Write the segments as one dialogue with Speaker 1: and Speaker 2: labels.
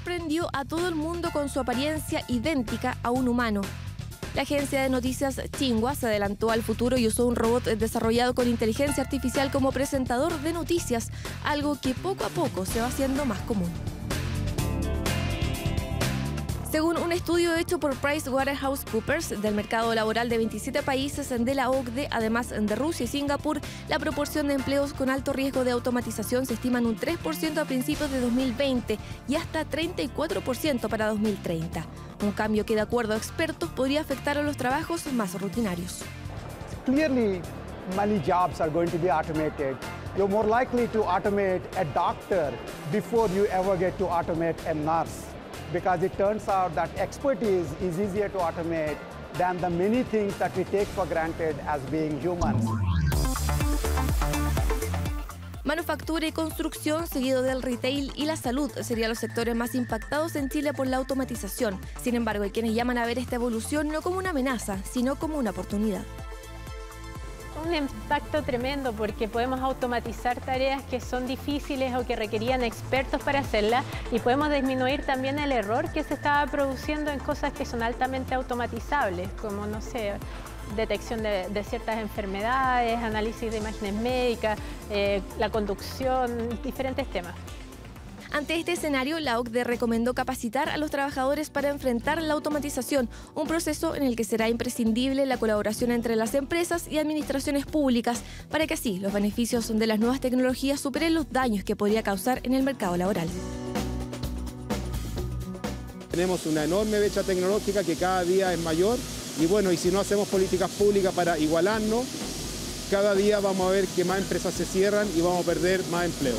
Speaker 1: sorprendió a todo el mundo con su apariencia idéntica a un humano. La agencia de noticias Xinhua se adelantó al futuro y usó un robot desarrollado con inteligencia artificial como presentador de noticias, algo que poco a poco se va haciendo más común. Según un estudio hecho por PricewaterhouseCoopers del mercado laboral de 27 países de la OCDE, además de Rusia y Singapur, la proporción de empleos con alto riesgo de automatización se estima en un 3% a principios de 2020 y hasta 34% para 2030. Un cambio que, de acuerdo a expertos, podría afectar a los trabajos más rutinarios.
Speaker 2: Clearly, many jobs are going to be automated. You're more likely to automate a doctor before you ever get to automate a nurse, because it turns out that expertise is easier to automate than the many things that we take for granted as being humans.
Speaker 1: Manufactura y construcción, seguido del retail y la salud, serían los sectores más impactados en Chile por la automatización. Sin embargo, hay quienes llaman a ver esta evolución no como una amenaza, sino como una oportunidad.
Speaker 3: Un impacto tremendo porque podemos automatizar tareas que son difíciles o que requerían expertos para hacerlas y podemos disminuir también el error que se estaba produciendo en cosas que son altamente automatizables, como, no sé, detección de ciertas enfermedades, análisis de imágenes médicas, la conducción, diferentes temas.
Speaker 1: Ante este escenario, la OCDE recomendó capacitar a los trabajadores para enfrentar la automatización, un proceso en el que será imprescindible la colaboración entre las empresas y administraciones públicas, para que así los beneficios de las nuevas tecnologías superen los daños que podría causar en el mercado laboral.
Speaker 4: Tenemos una enorme brecha tecnológica que cada día es mayor y bueno, y si no hacemos políticas públicas para igualarnos, cada día vamos a ver que más empresas se cierran y vamos a perder más empleo.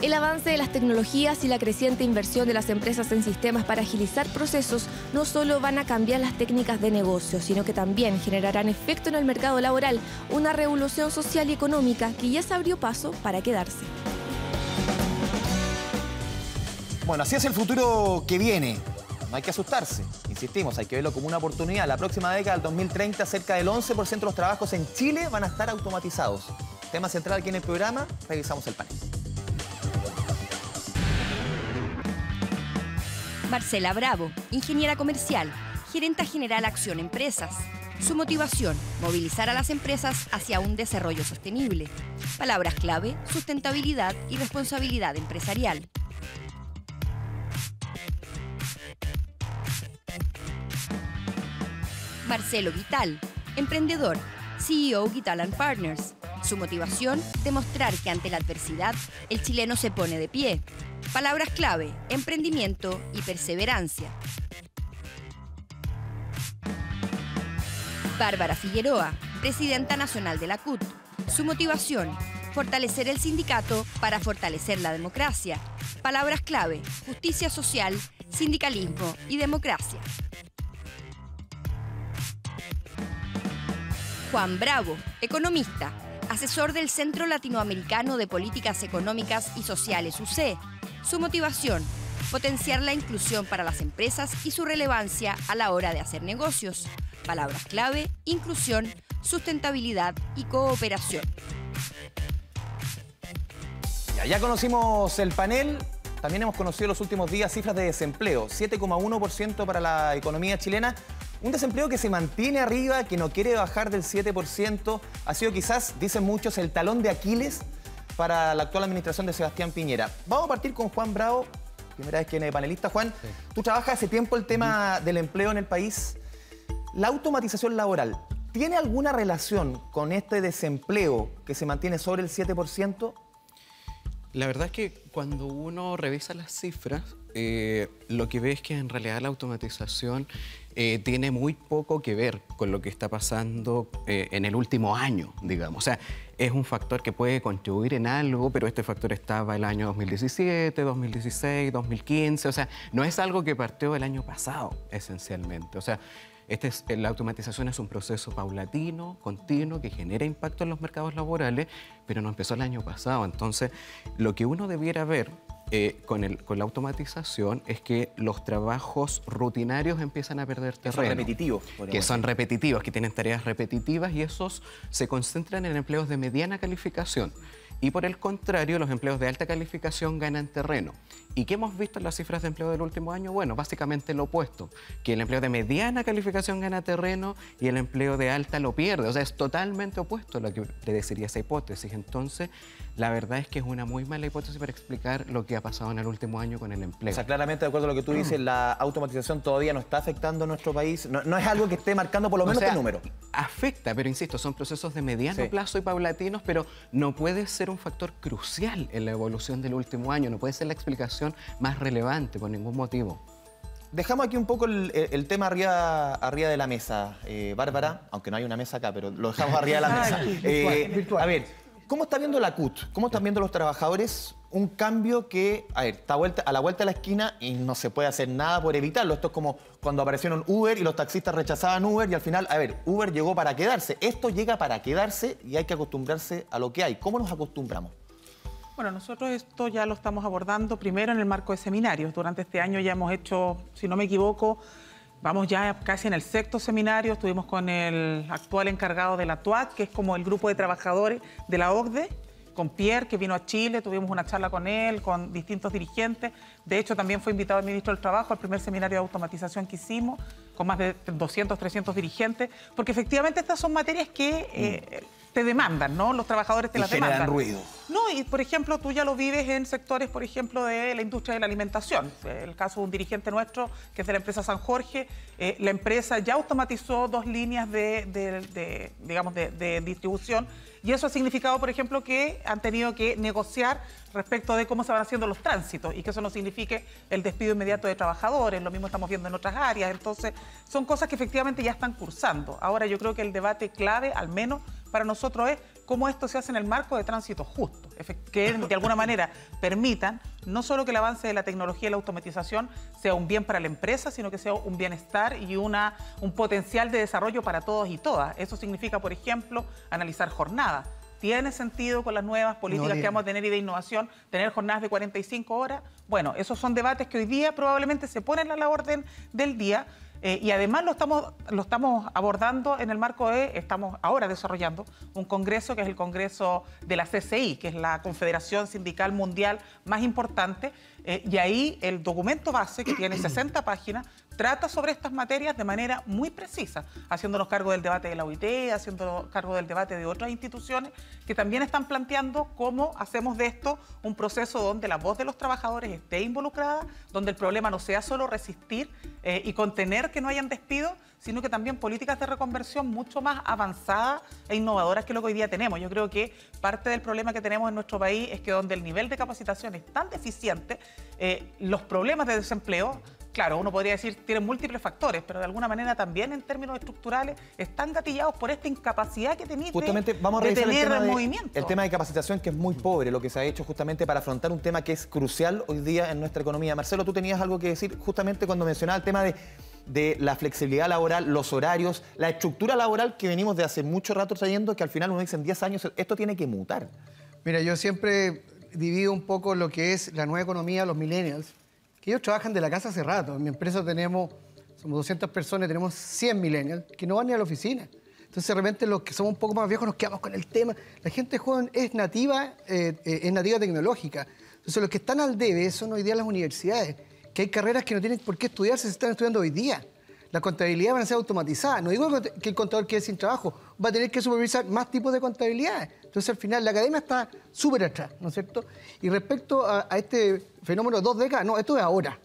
Speaker 1: El avance de las tecnologías y la creciente inversión de las empresas en sistemas para agilizar procesos no solo van a cambiar las técnicas de negocio, sino que también generarán efecto en el mercado laboral, una revolución social y económica que ya se abrió paso para quedarse.
Speaker 5: Bueno, así es el futuro que viene. No hay que asustarse, insistimos, hay que verlo como una oportunidad. La próxima década, el 2030, cerca del 11% de los trabajos en Chile van a estar automatizados. Tema central aquí en el programa, revisamos el panel.
Speaker 6: Marcela Bravo, ingeniera comercial, gerenta general Acción Empresas. Su motivación, movilizar a las empresas hacia un desarrollo sostenible. Palabras clave, sustentabilidad y responsabilidad empresarial. Marcelo Guital, emprendedor, CEO Guital & Partners. Su motivación, demostrar que ante la adversidad, el chileno se pone de pie. Palabras clave, emprendimiento y perseverancia. Bárbara Figueroa, presidenta nacional de la CUT. Su motivación, fortalecer el sindicato para fortalecer la democracia. Palabras clave, justicia social, sindicalismo y democracia. Juan Bravo, economista, asesor del Centro Latinoamericano de Políticas Económicas y Sociales, UC. Su motivación, potenciar la inclusión para las empresas y su relevancia a la hora de hacer negocios. Palabras clave, inclusión, sustentabilidad y cooperación.
Speaker 5: Ya conocimos el panel, también hemos conocido los últimos días cifras de desempleo, 7,1% para la economía chilena. Un desempleo que se mantiene arriba, que no quiere bajar del 7%, ha sido quizás, dicen muchos, el talón de Aquiles para la actual administración de Sebastián Piñera. Vamos a partir con Juan Bravo, primera vez que es panelista. Juan, sí. Tú trabajas hace tiempo el tema del empleo en el país. ¿La automatización laboral tiene alguna relación con este desempleo que se mantiene sobre el 7%?
Speaker 7: La verdad es que cuando uno revisa las cifras, lo que ve es que en realidad la automatización tiene muy poco que ver con lo que está pasando en el último año, digamos. O sea, es un factor que puede contribuir en algo, pero este factor estaba el año 2017, 2016, 2015. O sea, no es algo que partió el año pasado, esencialmente. O sea, la automatización es un proceso paulatino, continuo, que genera impacto en los mercados laborales, pero no empezó el año pasado. Entonces, lo que uno debiera ver con la automatización es que los trabajos rutinarios empiezan a perder terreno.
Speaker 5: Son repetitivos.
Speaker 7: Que son repetitivos, que tienen tareas repetitivas y esos se concentran en empleos de mediana calificación. Y por el contrario, los empleos de alta calificación ganan terreno. ¿Y qué hemos visto en las cifras de empleo del último año? Bueno, básicamente lo opuesto, que el empleo de mediana calificación gana terreno y el empleo de alta lo pierde. O sea, es totalmente opuesto a lo que predeciría esa hipótesis. Entonces, la verdad es que es una muy mala hipótesis para explicar lo que ha pasado en el último año con el empleo.
Speaker 5: O sea, claramente, de acuerdo a lo que tú dices, la automatización todavía no está afectando a nuestro país. No es algo que esté marcando por lo menos el número.
Speaker 7: Afecta, pero insisto, son procesos de mediano plazo y paulatinos, pero no puede ser un factor crucial en la evolución del último año, no puede ser la explicación más relevante por ningún motivo.
Speaker 5: Dejamos aquí un poco el tema arriba de la mesa, Bárbara, aunque no hay una mesa acá, pero lo dejamos arriba de la mesa.
Speaker 2: Virtual.
Speaker 5: A ver, ¿cómo está viendo la CUT? ¿Cómo están viendo los trabajadores un cambio que, a ver, está a la vuelta de la esquina y no se puede hacer nada por evitarlo? Esto es como cuando aparecieron Uber y los taxistas rechazaban Uber y al final, a ver, Uber llegó para quedarse. Esto llega para quedarse y hay que acostumbrarse a lo que hay. ¿Cómo nos acostumbramos?
Speaker 8: Bueno, nosotros esto ya lo estamos abordando primero en el marco de seminarios. Durante este año ya hemos hecho, si no me equivoco, vamos ya casi en el 6º seminario. Estuvimos con el actual encargado de la TUAC, que es como el grupo de trabajadores de la OCDE, con Pierre, que vino a Chile. Tuvimos una charla con él, con distintos dirigentes. De hecho, también fue invitado el ministro del Trabajo al primer seminario de automatización que hicimos, con más de 200, 300 dirigentes, porque efectivamente estas son materias que te demandan, ¿no? Los trabajadores te las demandan.
Speaker 5: Generan ruido.
Speaker 8: No, y por ejemplo, tú ya lo vives en sectores, por ejemplo, de la industria de la alimentación. El caso de un dirigente nuestro, que es de la empresa San Jorge, la empresa ya automatizó 2 líneas de distribución, y eso ha significado, por ejemplo, que han tenido que negociar respecto de cómo se van haciendo los tránsitos y que eso no signifique el despido inmediato de trabajadores. Lo mismo estamos viendo en otras áreas. Entonces, son cosas que efectivamente ya están cursando. Ahora, yo creo que el debate clave, al menos para nosotros, es cómo esto se hace en el marco de tránsito justo, que de alguna manera permitan no solo que el avance de la tecnología y la automatización sea un bien para la empresa, sino que sea un bienestar y un potencial de desarrollo para todos y todas. Eso significa, por ejemplo, analizar jornadas. ¿Tiene sentido con las nuevas políticas que vamos a tener y de innovación tener jornadas de 45 horas? Bueno, esos son debates que hoy día probablemente se ponen a la orden del día. Y además lo estamos abordando en el marco estamos ahora desarrollando un congreso que es el congreso de la CCI, que es la Confederación Sindical Mundial más importante, y ahí el documento base, que tiene 60 páginas, trata sobre estas materias de manera muy precisa, haciéndonos cargo del debate de la OIT, haciéndonos cargo del debate de otras instituciones que también están planteando cómo hacemos de esto un proceso donde la voz de los trabajadores esté involucrada, donde el problema no sea solo resistir y contener que no hayan despidos, sino que también políticas de reconversión mucho más avanzadas e innovadoras que lo que hoy día tenemos. Yo creo que parte del problema que tenemos en nuestro país es que donde el nivel de capacitación es tan deficiente, los problemas de desempleo, claro, uno podría decir, tienen múltiples factores, pero de alguna manera también en términos estructurales están gatillados por esta incapacidad que tenéis de tener movimiento.
Speaker 5: El tema de capacitación, que es muy pobre, lo que se ha hecho justamente para afrontar un tema que es crucial hoy día en nuestra economía. Marcelo, tú tenías algo que decir justamente cuando mencionaba el tema de la flexibilidad laboral, los horarios, la estructura laboral que venimos de hace mucho rato trayendo, que al final uno dice en 10 años esto tiene que mutar.
Speaker 9: Mira, yo siempre divido un poco lo que es la nueva economía, los millennials, que ellos trabajan de la casa hace rato. En mi empresa somos 200 personas, tenemos 100 millennials que no van ni a la oficina. Entonces, de repente, los que somos un poco más viejos nos quedamos con el tema. La gente joven es nativa tecnológica. Entonces, los que están al debe son hoy día las universidades, que hay carreras que no tienen por qué estudiarse, se están estudiando hoy día. La contabilidad va a ser automatizada. No digo que el contador quede sin trabajo, va a tener que supervisar más tipos de contabilidades. Entonces, al final, la academia está súper atrás, ¿no es cierto? Y respecto a este fenómeno de 2 décadas, no, esto es ahora.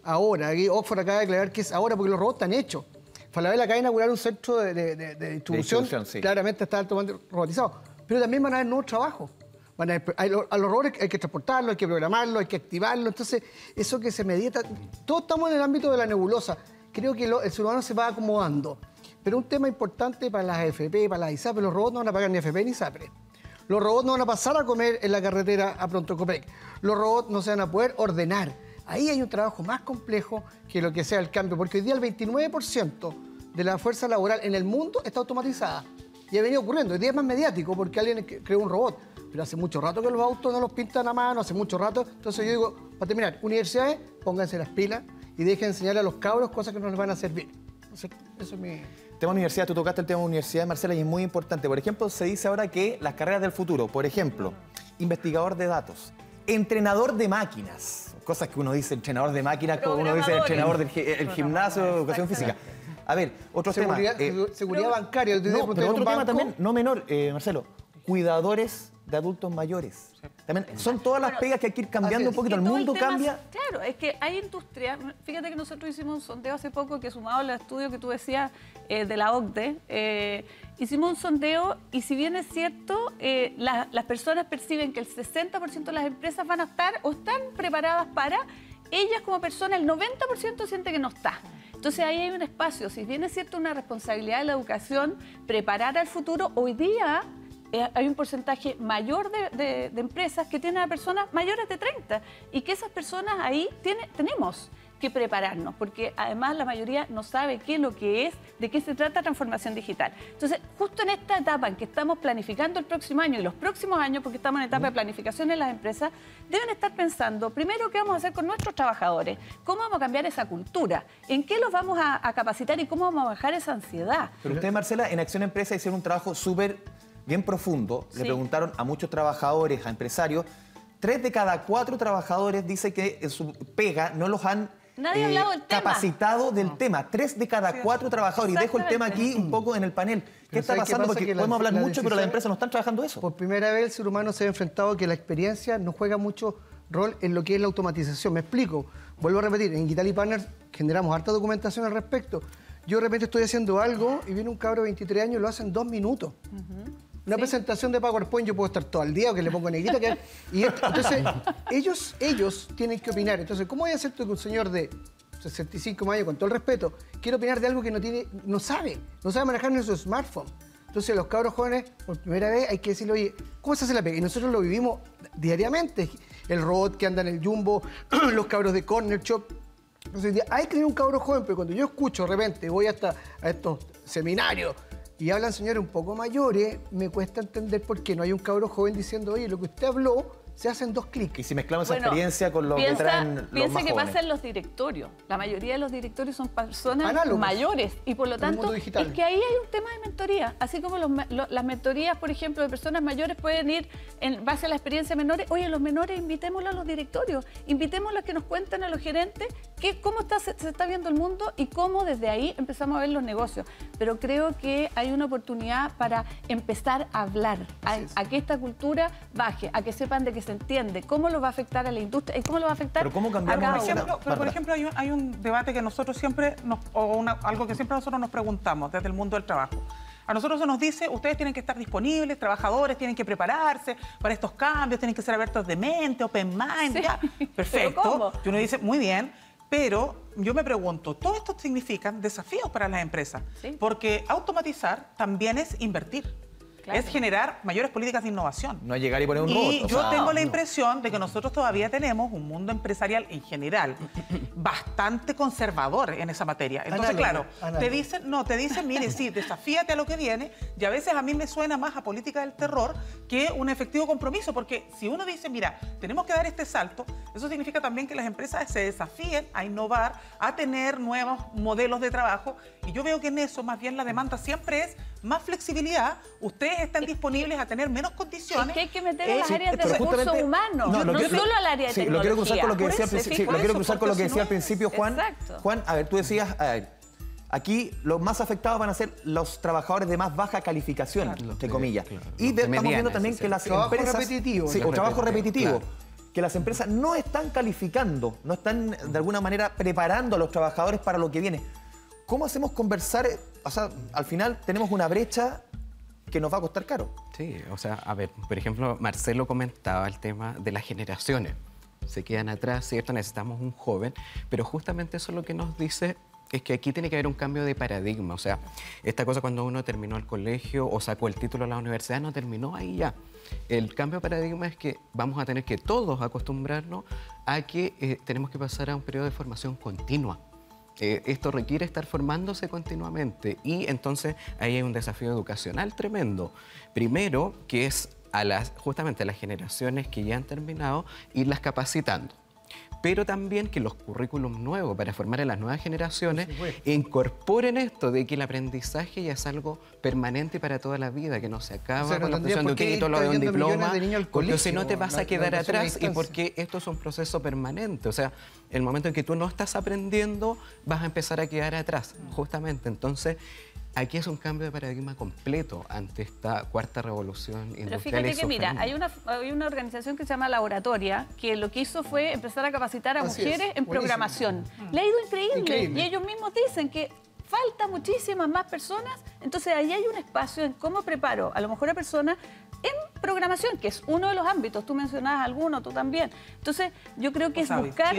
Speaker 9: Ahora, aquí Oxford acaba de declarar que es ahora porque los robots están hechos. Falabella acaba de inaugurar un centro de distribución,
Speaker 5: sí.
Speaker 9: Claramente está altamente robotizado. Pero también van a haber nuevos trabajos. A los robots hay que transportarlos, hay que programarlos, hay que activarlos. Entonces, eso que se medita... Todos estamos en el ámbito de la nebulosa. Creo que el ser humano se va acomodando. Pero un tema importante para las AFP, para las ISAPRE, los robots no van a pagar ni AFP ni ISAPRE. Los robots no van a pasar a comer en la carretera a Pronto Copec. Los robots no se van a poder ordenar. Ahí hay un trabajo más complejo que lo que sea el cambio, porque hoy día el 29% de la fuerza laboral en el mundo está automatizada. Y ha venido ocurriendo. Hoy día es más mediático porque alguien creó un robot. Pero hace mucho rato que los autos no los pintan a mano, hace mucho rato. Entonces yo digo, para terminar, universidades, pónganse las pilas y dejen enseñarle a los cabros cosas que no les van a servir. Entonces, eso es mi...
Speaker 5: Tema universidad, tú tocaste el tema universidad, Marcela, y es muy importante. Por ejemplo, se dice ahora que las carreras del futuro, por ejemplo, investigador de datos, entrenador de máquinas, cosas que uno dice entrenador de máquinas, como uno dice entrenador del gimnasio, educación física. A ver, otro tema.
Speaker 9: Seguridad bancaria.
Speaker 5: No, pero otro tema también, no menor, Marcelo, cuidadores de adultos mayores. También son todas las pegas que hay que ir cambiando un poquito. El mundo cambia.
Speaker 10: Claro, es que hay industria. Fíjate que nosotros hicimos un sondeo hace poco que sumado al estudio que tú decías de la OCDE, hicimos un sondeo y si bien es cierto, las personas perciben que el 60% de las empresas van a estar o están preparadas para, ellas como personas, el 90% siente que no está. Entonces ahí hay un espacio. Si bien es cierto una responsabilidad de la educación, preparar al futuro, hoy día hay un porcentaje mayor de empresas que tienen a personas mayores de 30 y que esas personas ahí tenemos que prepararnos, porque además la mayoría no sabe qué es lo que es, de qué se trata transformación digital. Entonces, justo en esta etapa en que estamos planificando el próximo año y los próximos años, porque estamos en etapa de planificación en las empresas, deben estar pensando, primero, qué vamos a hacer con nuestros trabajadores, cómo vamos a cambiar esa cultura, en qué los vamos a capacitar y cómo vamos a bajar esa ansiedad.
Speaker 5: Pero usted, Marcela, en Acción Empresa hicieron un trabajo súper bien profundo. Le preguntaron a muchos trabajadores, a empresarios. 3 de cada 4 trabajadores dicen que en su pega no los han capacitado del tema. 3 de cada 4 trabajadores. Y dejo el tema aquí un poco en el panel. ¿Qué está pasando? Porque podemos hablar mucho, pero las empresas no están trabajando eso.
Speaker 9: Por primera vez el ser humano se ha enfrentado a que la experiencia no juega mucho rol en lo que es la automatización. Me explico. Vuelvo a repetir, en Gitali Partners generamos harta documentación al respecto. Yo de repente estoy haciendo algo y viene un cabro de 23 años y lo hace en 2 minutos. Una presentación de PowerPoint yo puedo estar todo el día o que le pongo negrita. Entonces, ellos tienen que opinar. Entonces, ¿cómo voy a hacer tú que un señor de 65 años, con todo el respeto, quiere opinar de algo que no sabe manejar en su smartphone? Entonces, los cabros jóvenes, por primera vez, hay que decirle, oye, ¿cómo se hace la pega? Y nosotros lo vivimos diariamente. El robot que anda en el Jumbo, los cabros de Corner Shop. Entonces, hay que tener un cabro joven, pero cuando yo escucho, de repente, voy hasta a estos seminarios, y hablan señores un poco mayores, me cuesta entender por qué no hay un cabro joven diciendo, oye, lo que usted habló se hace en 2 clics.
Speaker 5: Y si mezclamos esa experiencia con lo que traen los más
Speaker 10: Piensa que
Speaker 5: jóvenes.
Speaker 10: pasa en los directorios. La mayoría de los directorios son personas mayores y por lo tanto es que ahí hay un tema de mentoría. Así como las mentorías, por ejemplo, de personas mayores pueden ir en base a la experiencia de menores. Oye, los menores invitémoslos a los directorios, invitémoslos a que nos cuenten a los gerentes cómo se está viendo el mundo y cómo desde ahí empezamos a ver los negocios. Pero creo que hay una oportunidad para empezar a hablar, a que esta cultura baje, a que sepan de que se entiende, cómo lo va a afectar a la industria y cómo lo va a afectar a cada uno.
Speaker 8: Por ejemplo, hay un debate que nosotros siempre, algo que siempre nosotros nos preguntamos desde el mundo del trabajo. A nosotros se nos dice, ustedes tienen que estar disponibles, trabajadores tienen que prepararse para estos cambios, tienen que ser abiertos de mente, open mind. Sí. Ya. Perfecto. Y uno dice, muy bien, pero yo me pregunto, todo esto significa desafíos para las empresas, porque automatizar también es invertir. Claro. Es generar mayores políticas de innovación.
Speaker 5: No es llegar y poner un robot.
Speaker 8: Y yo tengo la impresión de que nosotros todavía tenemos un mundo empresarial en general bastante conservador en esa materia. Entonces, claro, te dicen, mire, sí, desafíate a lo que viene, y a veces a mí me suena más a política del terror que un efectivo compromiso, porque si uno dice, mira, tenemos que dar este salto, eso significa también que las empresas se desafíen a innovar, a tener nuevos modelos de trabajo, y yo veo que en eso más bien la demanda siempre es más flexibilidad. Ustedes están disponibles a tener menos condiciones.
Speaker 10: Es que hay que meter a las áreas de recursos humanos, no solo al área de tecnología.
Speaker 5: Lo quiero cruzar con lo que decía, lo quiero cruzar con lo que decía al principio, Juan.
Speaker 10: Exacto.
Speaker 5: Juan, a ver, tú decías, aquí los más afectados van a ser los trabajadores de más baja calificación, entre comillas. Y estamos viendo también que las empresas... trabajo repetitivo. Que las empresas no están calificando, no están de alguna manera preparando a los trabajadores para lo que viene. ¿Cómo hacemos conversar? O sea, al final tenemos una brecha que nos va a costar caro.
Speaker 7: Sí, o sea, a ver, por ejemplo, Marcelo comentaba el tema de las generaciones. Se quedan atrás, ¿cierto? Necesitamos un joven, pero justamente eso lo que nos dice es que aquí tiene que haber un cambio de paradigma. O sea, esta cosa cuando uno terminó el colegio o sacó el título de la universidad no terminó ahí ya. El cambio de paradigma es que vamos a tener que todos acostumbrarnos a que tenemos que pasar a un periodo de formación continua. Esto requiere estar formándose continuamente y entonces ahí hay un desafío educacional tremendo. Primero, que es justamente a las generaciones que ya han terminado, irlas capacitando. pero también que los currículums nuevos para formar a las nuevas generaciones incorporen esto de que el aprendizaje ya es algo permanente para toda la vida, que no se acaba, o sea, no con la obtención de un título, de un diploma, porque si no te vas a quedar atrás, y porque esto es un proceso permanente. O sea, el momento en que tú no estás aprendiendo, vas a empezar a quedar atrás, justamente. Entonces, aquí es un cambio de paradigma completo ante esta cuarta revolución industrial.
Speaker 10: Pero fíjate que, mira, hay una organización que se llama Laboratoria, que lo que hizo fue empezar a capacitar a mujeres en programación. Le ha ido increíble. Y ellos mismos dicen que falta muchísimas más personas. Entonces, ahí hay un espacio en cómo preparo a lo mejor a personas en programación, que es uno de los ámbitos. Tú mencionabas alguno, tú también. Entonces, yo creo que es buscar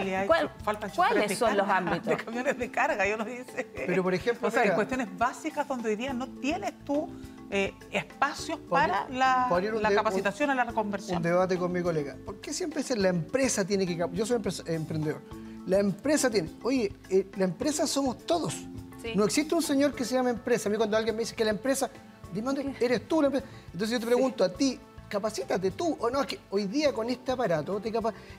Speaker 10: cuáles son los ámbitos.
Speaker 8: De camiones de carga, yo no dice.
Speaker 9: Pero, por ejemplo,
Speaker 8: o sea, en cuestiones básicas donde hoy día no tienes tú espacios para la capacitación a la reconversión.
Speaker 9: Un debate con mi colega. ¿Por qué siempre la empresa tiene que... Yo soy emprendedor. La empresa tiene... Oye, la empresa somos todos. Sí. No existe un señor que se llame empresa. A mí cuando alguien me dice que la empresa... Dime dónde eres tú la empresa. Entonces yo te pregunto a ti, capacítate tú o no. Es que hoy día con este aparato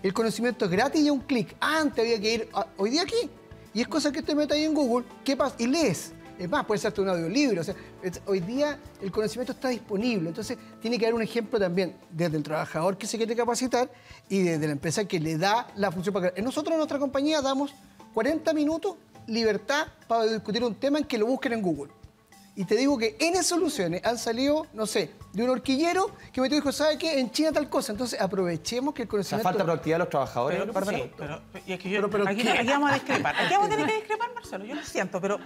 Speaker 9: el conocimiento es gratis y a un clic. Antes había que ir hoy día aquí. Y es cosa que te metes ahí en Google, ¿qué pasa? Y lees. Es más, puede ser un audiolibro. O sea, hoy día el conocimiento está disponible. Entonces tiene que haber un ejemplo también desde el trabajador que se quiere capacitar y desde la empresa que le da la función para... Nosotros en nuestra compañía damos 40 minutos libertad para discutir un tema en que lo busquen en Google. Y te digo que N soluciones han salido, no sé, de un horquillero que me dijo, ¿sabe qué? En China tal cosa. Entonces aprovechemos que el conocimiento...
Speaker 5: ¿La falta de proactividad de los trabajadores?
Speaker 8: Aquí vamos a discrepar. Aquí vamos a tener que discrepar, Marcelo. Yo lo siento, pero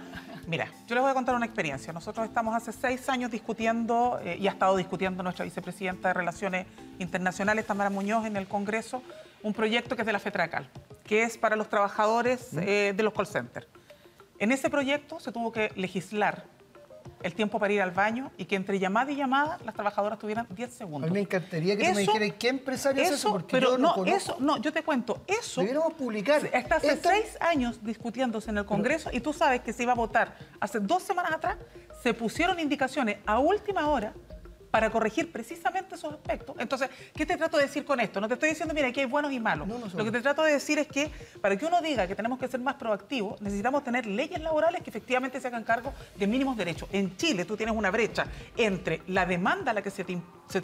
Speaker 8: mira, yo les voy a contar una experiencia. Nosotros estamos hace 6 años discutiendo, y ha estado discutiendo nuestra vicepresidenta de Relaciones Internacionales, Tamara Muñoz, en el Congreso, un proyecto que es de la FETRACAL, que es para los trabajadores de los call centers. En ese proyecto se tuvo que legislar el tiempo para ir al baño y que entre llamada y llamada las trabajadoras tuvieran 10 segundos.
Speaker 9: A mí me encantaría que tú me dijeras qué empresario es eso, porque
Speaker 8: pero
Speaker 9: yo no conozco.
Speaker 8: Yo te cuento, eso...
Speaker 9: Deberíamos publicar.
Speaker 8: Está hace 6 años discutiéndose en el Congreso y tú sabes que se iba a votar hace 2 semanas atrás, se pusieron indicaciones a última hora para corregir precisamente esos aspectos. Entonces, ¿qué te trato de decir con esto? No te estoy diciendo, mira, aquí hay buenos y malos. Lo que te trato de decir es que para que uno diga que tenemos que ser más proactivos, necesitamos tener leyes laborales que efectivamente se hagan cargo de mínimos derechos. En Chile tú tienes una brecha entre la demanda a la que se te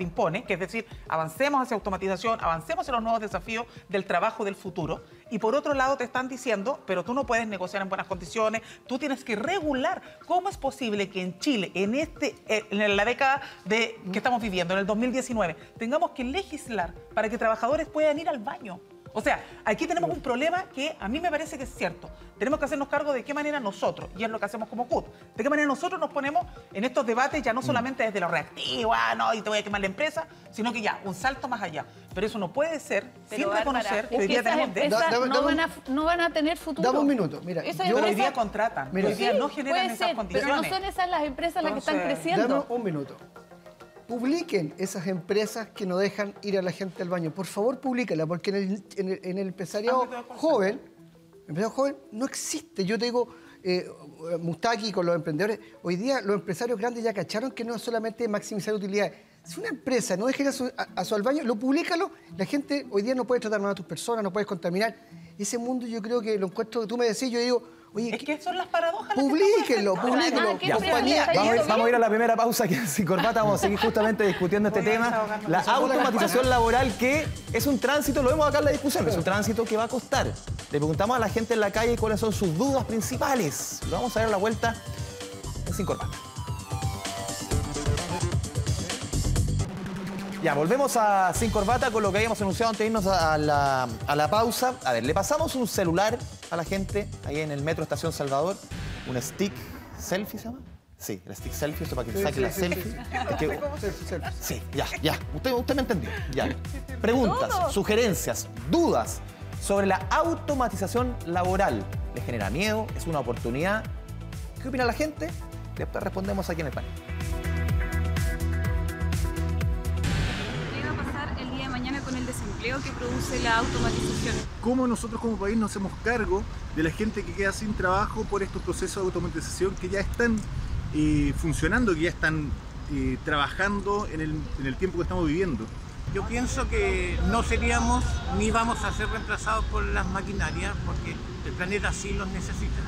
Speaker 8: impone, que es decir, avancemos hacia automatización, avancemos hacia los nuevos desafíos del trabajo del futuro, y por otro lado te están diciendo, pero tú no puedes negociar en buenas condiciones, tú tienes que regular. ¿Cómo es posible que en Chile, en la década que estamos viviendo, en el 2019, tengamos que legislar para que trabajadores puedan ir al baño? O sea, aquí tenemos un problema que a mí me parece que es cierto. Tenemos que hacernos cargo de qué manera nosotros, y es lo que hacemos como CUT, de qué manera nosotros nos ponemos en estos debates, ya no solamente desde lo reactivo, no, y te voy a quemar la empresa, sino que ya, un salto más allá. Pero eso no puede ser sin reconocer que hoy día tenemos...
Speaker 10: no van a tener futuro.
Speaker 9: Dame un minuto, mira.
Speaker 8: Hoy día contratan, hoy día no generan esas condiciones.
Speaker 10: Pero no son esas las empresas las que están creciendo.
Speaker 9: Dame un minuto. Publiquen esas empresas que no dejan ir a la gente al baño. Por favor, publícala, porque en el empresariado joven no existe. Yo te digo, Mustaki con los emprendedores, hoy día los empresarios grandes ya cacharon que no es solamente maximizar utilidades. Si una empresa no deja ir a su al baño, públicalo. La gente hoy día no puede tratar mal a tus personas, no puedes contaminar. Ese mundo yo creo que lo encuentro, que tú me decís, yo digo... Oye,
Speaker 8: es que son las paradojas.
Speaker 9: Publíquenlo.
Speaker 5: Vamos a ir a la primera pausa, que sin corbata vamos a seguir justamente discutiendo este tema. La automatización laboral, que es un tránsito, lo vemos acá en la discusión, es un tránsito que va a costar. Le preguntamos a la gente en la calle cuáles son sus dudas principales. Lo vamos a ver a la vuelta en Sin Corbata. Ya, volvemos a Sin Corbata con lo que habíamos anunciado antes de irnos a la pausa. A ver, le pasamos un celular a la gente ahí en el Metro Estación Salvador. Un stick selfie, ¿se llama? Sí, el stick selfie, esto para que saque la selfie. Sí, ya. Usted me entendió. Ya. Preguntas, sugerencias, dudas sobre la automatización laboral. ¿Le genera miedo? ¿Es una oportunidad? ¿Qué opina la gente? Después respondemos aquí en el panel.
Speaker 11: Con el desempleo que produce la automatización.
Speaker 12: ¿Cómo nosotros como país nos hacemos cargo de la gente que queda sin trabajo por estos procesos de automatización que ya están funcionando, que ya están trabajando en el tiempo que estamos viviendo?
Speaker 13: Yo pienso que no seríamos ni vamos a ser reemplazados por las maquinarias porque el planeta sí los necesita.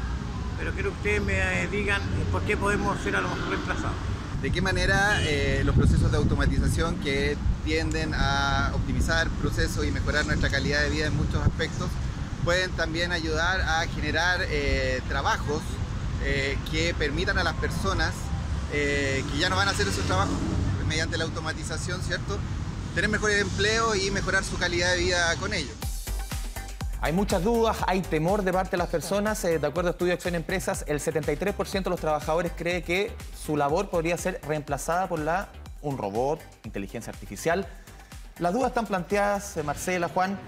Speaker 13: Pero quiero que ustedes me digan por qué podemos ser a lo mejor reemplazados.
Speaker 14: ¿De qué manera los procesos de automatización que tienden a optimizar procesos y mejorar nuestra calidad de vida en muchos aspectos pueden también ayudar a generar trabajos que permitan a las personas que ya no van a hacer esos trabajos mediante la automatización, ¿cierto?, tener mejores empleos y mejorar su calidad de vida con ello?
Speaker 5: Hay muchas dudas, hay temor de parte de las personas. De acuerdo a Estudio Acción Empresas, el 73% de los trabajadores cree que su labor podría ser reemplazada por un robot, inteligencia artificial. Las dudas están planteadas, Marcela, Juan.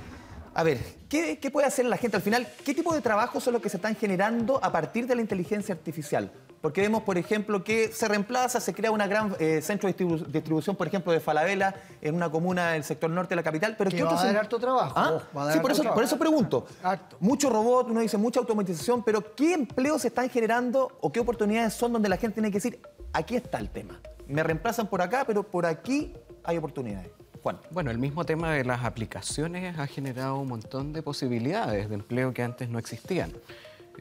Speaker 5: A ver, ¿qué puede hacer la gente al final? ¿Qué tipo de trabajos son los que se están generando a partir de la inteligencia artificial? Porque vemos, por ejemplo, que se reemplaza, se crea una gran centro de distribución, por ejemplo, de Falabella en una comuna del sector norte de la capital. Pero ¿qué
Speaker 9: va a dar harto trabajo.
Speaker 5: ¿Ah? Sí, por eso pregunto. Mucho robot, uno dice mucha automatización, pero ¿qué empleos se están generando o qué oportunidades son donde la gente tiene que decir, aquí está el tema? Me reemplazan por acá, pero por aquí hay oportunidades. Juan.
Speaker 7: Bueno, el mismo tema de las aplicaciones ha generado un montón de posibilidades de empleo que antes no existían.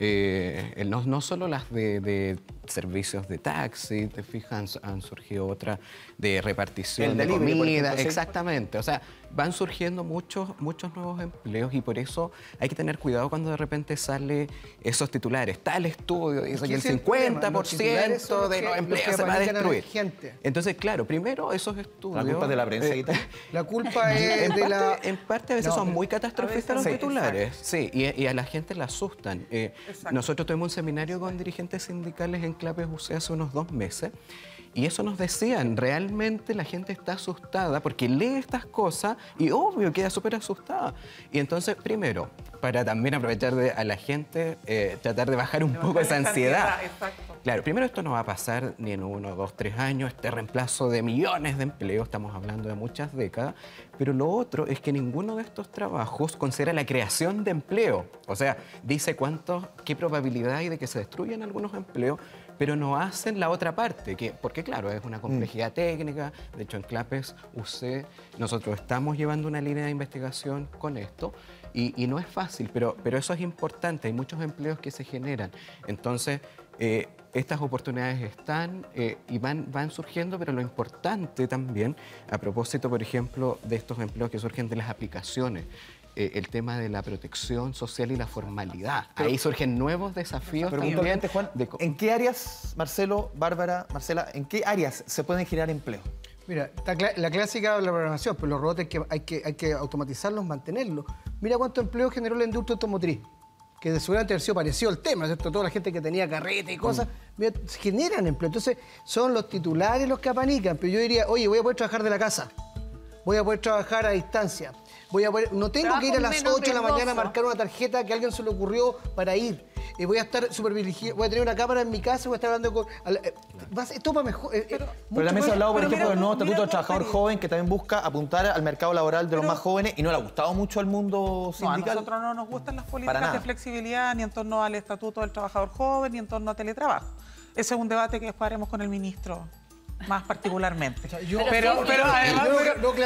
Speaker 7: No solo las de servicios de taxi, te fijas, han surgido otras de repartición de comida, exactamente. O sea, van surgiendo muchos nuevos empleos y por eso hay que tener cuidado cuando de repente sale esos titulares. Tal estudio dice que el 50% de los empleos se va a destruir. Entonces, claro, primero esos estudios...
Speaker 5: La culpa es de la prensa.
Speaker 9: La culpa es de la...
Speaker 7: En parte a veces son muy catastrofistas los titulares. Sí, y a la gente la asustan. Nosotros tuvimos un seminario con dirigentes sindicales en Clapes UC hace unos 2 meses y eso nos decían, realmente la gente está asustada porque lee estas cosas y obvio queda súper asustada. Y entonces, primero, para también aprovechar a la gente, tratar de bajar un poco esa ansiedad. Claro, primero esto no va a pasar ni en 1, 2, 3 años, este reemplazo de millones de empleos, estamos hablando de muchas décadas, pero lo otro es que ninguno de estos trabajos considera la creación de empleo. O sea, dice qué probabilidad hay de que se destruyan algunos empleos, pero no hacen la otra parte, porque claro, es una complejidad técnica. De hecho, en Clapes UC nosotros estamos llevando una línea de investigación con esto y no es fácil, pero eso es importante, hay muchos empleos que se generan. Entonces, estas oportunidades están y van surgiendo, pero lo importante también, a propósito, por ejemplo, de estos empleos que surgen de las aplicaciones, el tema de la protección social y la formalidad. Ahí surgen nuevos desafíos también.
Speaker 5: Juan, ¿en qué áreas, Marcelo, Bárbara, Marcela, en qué áreas se pueden generar empleo?
Speaker 9: Mira, la clásica de la programación, pero los robots hay que automatizarlos, mantenerlos. Mira cuánto empleo generó la industria automotriz, que de seguramente haber sido parecido al tema, ¿cierto? Toda la gente que tenía carrete y cosas, mira, generan empleo. Entonces, son los titulares los que apanican, pero yo diría, oye, voy a poder trabajar de la casa, voy a poder trabajar a distancia, no tengo que ir a las 8 de la mañana a marcar una tarjeta que a alguien se le ocurrió para ir. Voy a estar supervigiado, voy a tener una cámara en mi casa, voy a estar hablando con... Esto va mejor.
Speaker 5: Pero también se ha hablado, por ejemplo, del nuevo estatuto del trabajador joven, que también busca apuntar al mercado laboral de los más jóvenes y no le ha gustado mucho al mundo sindical.
Speaker 8: No, a nosotros no nos gustan las políticas de flexibilidad ni en torno al estatuto del trabajador joven ni en torno a teletrabajo. Ese es un debate que después haremos con el ministro más particularmente. O sea, pero además lo que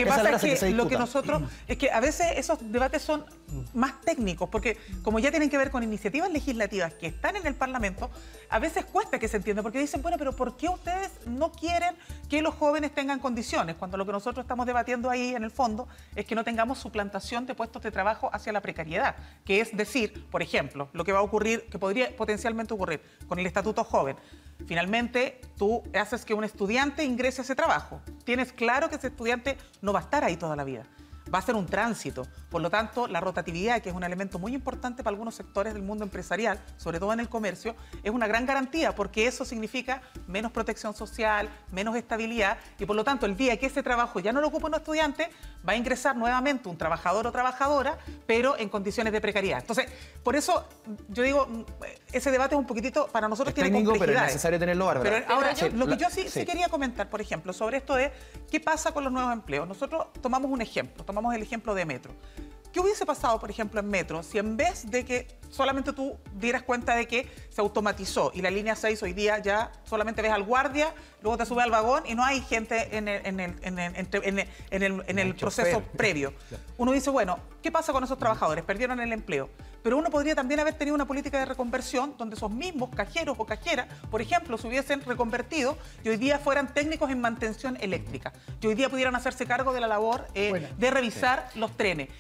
Speaker 8: pasa es que lo que nosotros es que a veces esos debates son más técnicos, porque como ya tienen que ver con iniciativas legislativas que están en el Parlamento, a veces cuesta que se entienda, porque dicen, bueno, pero ¿por qué ustedes no quieren que los jóvenes tengan condiciones? Cuando lo que nosotros estamos debatiendo ahí en el fondo es que no tengamos suplantación de puestos de trabajo hacia la precariedad, que es decir, por ejemplo, lo que va a ocurrir, que podría potencialmente ocurrir con el Estatuto Joven. Finalmente, tú haces que un estudiante ingrese a ese trabajo. Tienes claro que ese estudiante no va a estar ahí toda la vida. Va a ser un tránsito. Por lo tanto, la rotatividad, que es un elemento muy importante para algunos sectores del mundo empresarial, sobre todo en el comercio, es una gran garantía, porque eso significa menos protección social, menos estabilidad, y por lo tanto, el día que ese trabajo ya no lo ocupa un estudiante, va a ingresar nuevamente un trabajador o trabajadora, pero en condiciones de precariedad. Entonces, por eso, yo digo, ese debate es un poquitito, para nosotros tiene complejidades.
Speaker 5: Pero es necesario tenerlo, Bárbara.
Speaker 8: Pero ahora, lo que yo sí quería comentar, por ejemplo, sobre esto de qué pasa con los nuevos empleos. Nosotros tomamos un ejemplo, tomamos el ejemplo de Metro. ¿Qué hubiese pasado, por ejemplo, en Metro si en vez de que solamente tú dieras cuenta de que se automatizó y la línea 6 hoy día ya solamente ves al guardia, luego te sube al vagón y no hay gente en el proceso previo? Uno dice, bueno, ¿qué pasa con esos trabajadores? Perdieron el empleo. Pero uno podría también haber tenido una política de reconversión donde esos mismos cajeros o cajeras, por ejemplo, se hubiesen reconvertido y hoy día fueran técnicos en mantención eléctrica. Y hoy día pudieran hacerse cargo de la labor de revisar los trenes.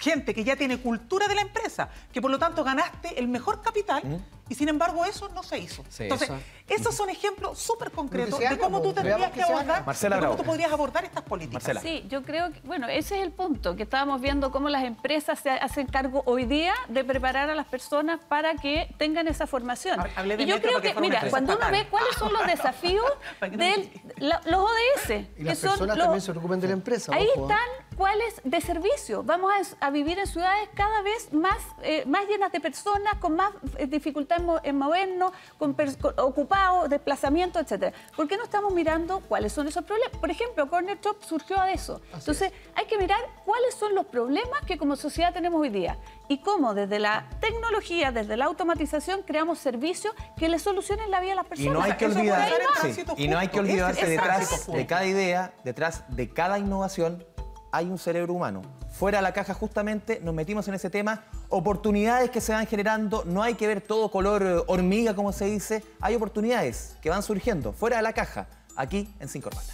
Speaker 8: Gente que ya tiene cultura de la empresa, que por lo tanto ganaste el mejor capital y sin embargo eso no se hizo. Entonces, esos son ejemplos súper concretos de cómo tú tendrías que abordar, de cómo tú podrías abordar estas políticas.
Speaker 10: Marcela. Sí, yo creo que, bueno, ese es el punto, que estábamos viendo cómo las empresas se hacen cargo hoy día de preparar a las personas para que tengan esa formación. Y yo creo que, mira, cuando uno ve cuáles son los desafíos de los ODS,
Speaker 9: y las personas también se preocupan de la empresa.
Speaker 10: Ahí están cuáles de servicio. Vamos a vivir en ciudades cada vez más llenas de personas, con más dificultad en movernos, ocupados, desplazamiento, etcétera. ¿Por qué no estamos mirando cuáles son esos problemas? Por ejemplo, Corner Shop surgió de eso. Entonces, hay que mirar cuáles son los problemas que como sociedad tenemos hoy día y cómo desde la tecnología, desde la automatización, creamos servicios que le solucionen la vida a las personas.
Speaker 5: Y no hay que olvidar, y no hay que olvidarse detrás de cada idea, detrás de cada innovación, hay un cerebro humano. Fuera de la caja, justamente, nos metimos en ese tema. Oportunidades que se van generando, no hay que ver todo color hormiga, como se dice. Hay oportunidades que van surgiendo fuera de la caja, aquí en Sin Corbata.